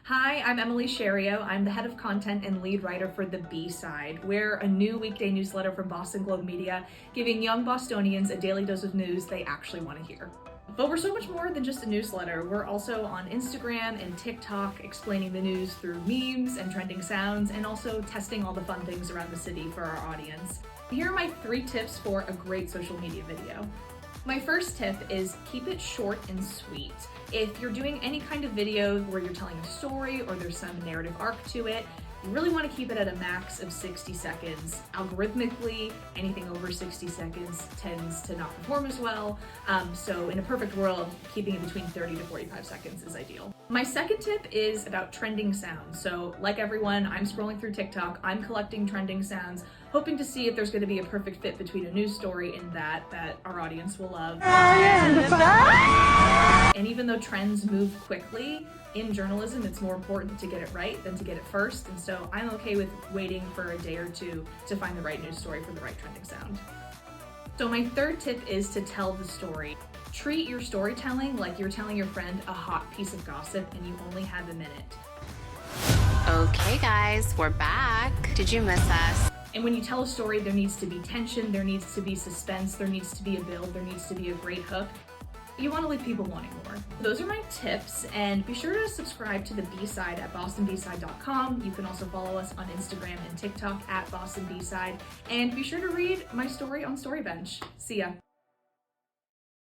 Hi, I'm Emily Schario. I'm the head of content and lead writer for The B-Side. We're a new weekday newsletter from Boston Globe Media, giving young Bostonians a daily dose of news they actually want to hear. But we're so much more than just a newsletter. We're also on Instagram and TikTok, explaining the news through memes and trending sounds, and also testing all the fun things around the city for our audience. Here are my 3 tips for a great social media video. My first tip is keep it short and sweet. If you're doing any kind of video where you're telling a story or there's some narrative arc to it, you really want to keep it at a max of 60 seconds. Algorithmically, anything over 60 seconds tends to not perform as well. So in a perfect world, keeping it between 30 to 45 seconds is ideal. My second tip is about trending sounds. So like everyone, I'm scrolling through TikTok, I'm collecting trending sounds, hoping to see if there's going to be a perfect fit between a news story and that our audience will love. And even though trends move quickly, in journalism, it's more important to get it right than to get it first. And so I'm okay with waiting for a day or two to find the right news story for the right trending sound. So my third tip is to tell the story. Treat your storytelling like you're telling your friend a hot piece of gossip and you only have a minute. Okay guys, we're back. Did you miss us? And when you tell a story, there needs to be tension, there needs to be suspense, there needs to be a build, there needs to be a great hook. You want to leave people wanting more. Those are my tips, and be sure to subscribe to the B-Side at bostonbside.com. You can also follow us on Instagram and TikTok at bostonbside, and be sure to read my story on Storybench. See ya.